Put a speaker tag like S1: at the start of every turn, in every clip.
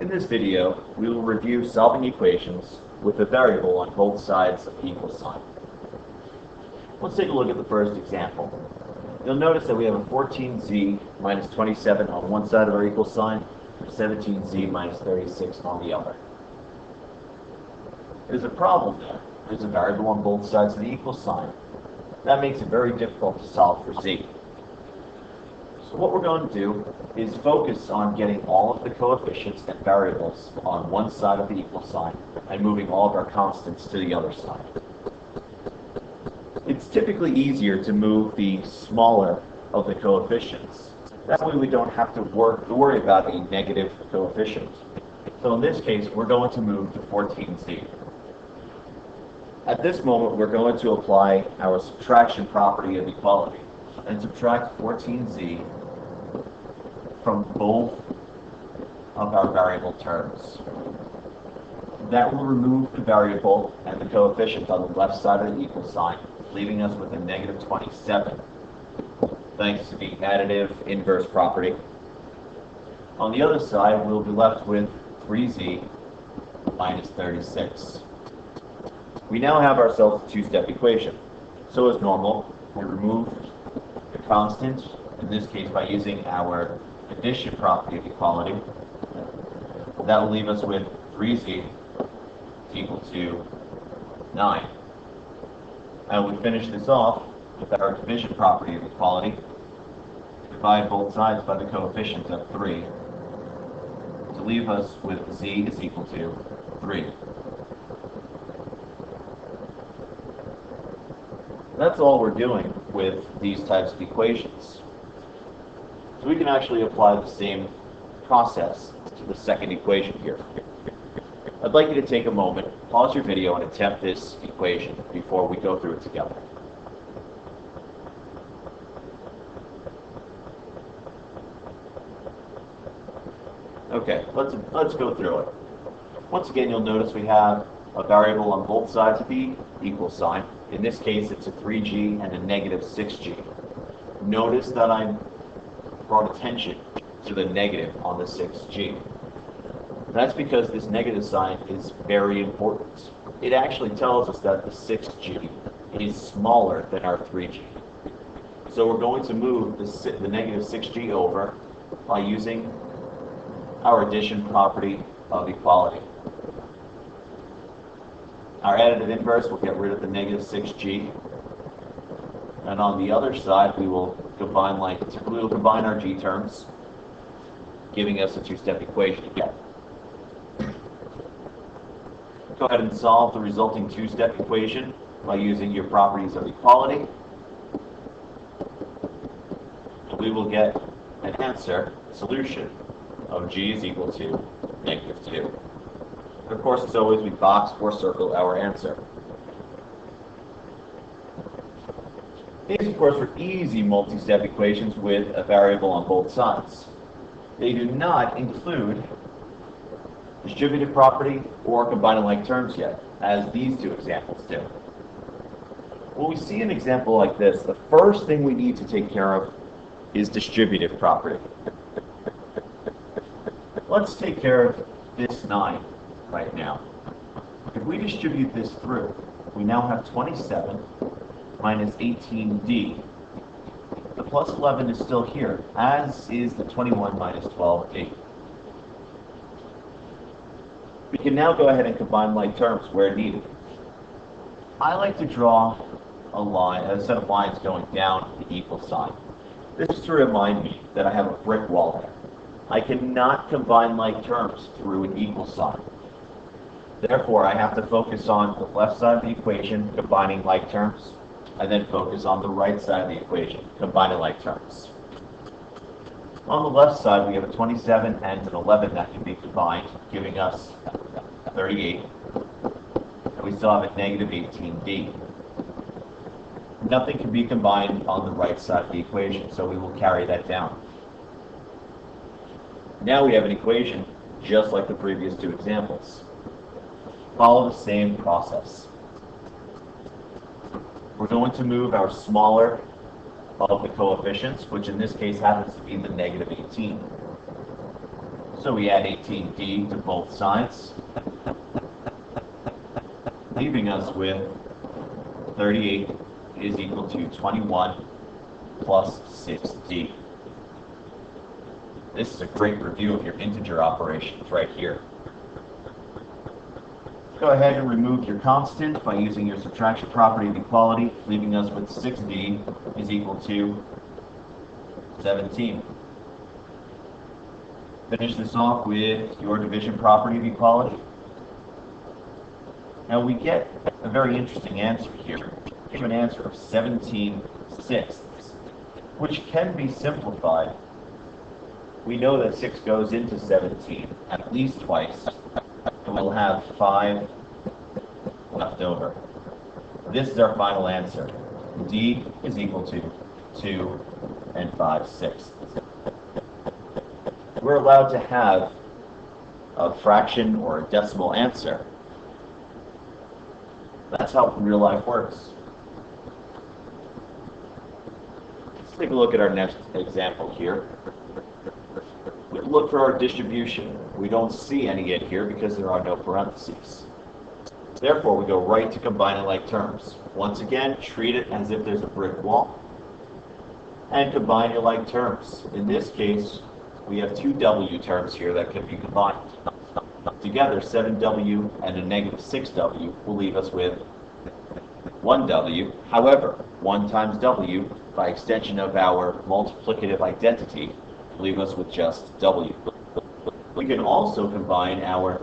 S1: In this video, we will review solving equations with a variable on both sides of the equal sign. Let's take a look at the first example. You'll notice that we have a 14z minus 27 on one side of our equal sign, 17z minus 36 on the other. There's a problem there. There's a variable on both sides of the equal sign. That makes it very difficult to solve for z. So what we're going to do is focus on getting all of the coefficients and variables on one side of the equal sign and moving all of our constants to the other side. It's typically easier to move the smaller of the coefficients. That way we don't have to worry about a negative coefficient. So in this case, we're going to move to 14z. At this moment, we're going to apply our subtraction property of equality and subtract 14z from both of our variable terms. That will remove the variable and the coefficient on the left side of the equal sign, leaving us with a negative 27, thanks to the additive inverse property. On the other side, we'll be left with 3z minus 36. We now have ourselves a two-step equation. So as normal, we remove the constant, in this case by using our addition property of equality. That will leave us with 3z equal to 9. And we finish this off with our division property of equality. Divide both sides by the coefficient of 3 to leave us with z is equal to 3. That's all we're doing with these types of equations. So we can actually apply the same process to the second equation here. I'd like you to take a moment, pause your video, and attempt this equation before we go through it together. Okay, let's go through it. Once again, you'll notice we have a variable on both sides of the equal sign. In this case, it's a 3g and a negative 6g. Notice that I brought attention to the negative on the 6g. That's because this negative sign is very important. It actually tells us that the 6g is smaller than our 3g. So we're going to move the negative 6g over by using our addition property of equality. Our additive inverse will get rid of the negative 6g. And on the other side, we will combine our g terms, giving us a two-step equation again. Go ahead and solve the resulting two-step equation by using your properties of equality. And we will get an answer, solution, of g is equal to negative 2. Of course, as always, we box or circle our answer. These, of course, are easy multi-step equations with a variable on both sides. They do not include distributive property or combining like terms yet, as these two examples do. When we see an example like this, the first thing we need to take care of is distributive property. Let's take care of this 9 right now. If we distribute this through, we now have 27 minus 18d. The plus 11 is still here, as is the 21 minus 12d. We can now go ahead and combine like terms where needed. I like to draw a set of lines going down the equal sign. This is to remind me that I have a brick wall there. I cannot combine like terms through an equal sign. Therefore, I have to focus on the left side of the equation, combining like terms, and then focus on the right side of the equation, combining like terms. On the left side, we have a 27 and an 11 that can be combined, giving us 38. And we still have a negative 18d. Nothing can be combined on the right side of the equation, so we will carry that down. Now we have an equation just like the previous two examples. Follow the same process. We're going to move our smaller of the coefficients, which in this case happens to be the negative 18. So we add 18d to both sides, leaving us with 38 is equal to 21 plus 6d. This is a great review of your integer operations right here. Go ahead and remove your constant by using your subtraction property of equality, leaving us with 6d is equal to 17. Finish this off with your division property of equality. Now we get a very interesting answer here. We have an answer of 17/6, which can be simplified. We know that 6 goes into 17 at least twice, and we'll have 5 left over. This is our final answer. D is equal to 2 and 5/6. We're allowed to have a fraction or a decimal answer. That's how real life works. Let's take a look at our next example here. We look for our distribution. We don't see any yet here because there are no parentheses. Therefore, we go right to combining like terms. Once again, treat it as if there's a brick wall and combine your like terms. In this case, we have two W terms here that can be combined. Together, 7W and a negative 6W will leave us with 1W. However, 1 times W, by extension of our multiplicative identity, will leave us with just W. We can also combine our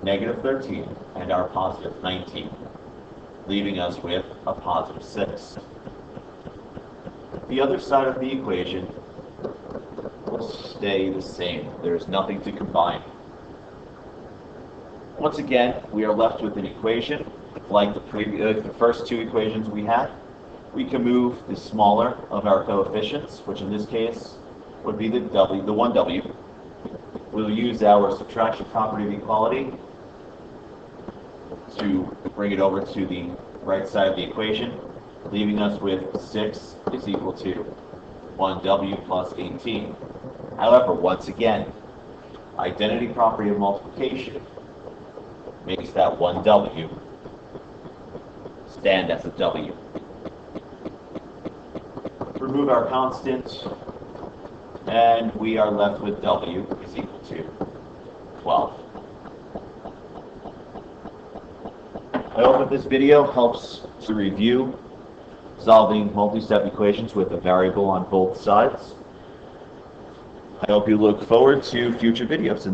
S1: negative 13 and our positive 19, leaving us with a positive 6. The other side of the equation will stay the same. There's nothing to combine. Once again, we are left with an equation like the first two equations we had. We can move the smaller of our coefficients, which in this case would be the 1W. We'll use our subtraction property of equality to bring it over to the right side of the equation, leaving us with 6 is equal to 1W plus 18. However, once again, identity property of multiplication makes that 1W stand as a W. Remove our constant, and we are left with W is equal to 12. I hope that this video helps to review solving multi-step equations with a variable on both sides. I hope you look forward to future videos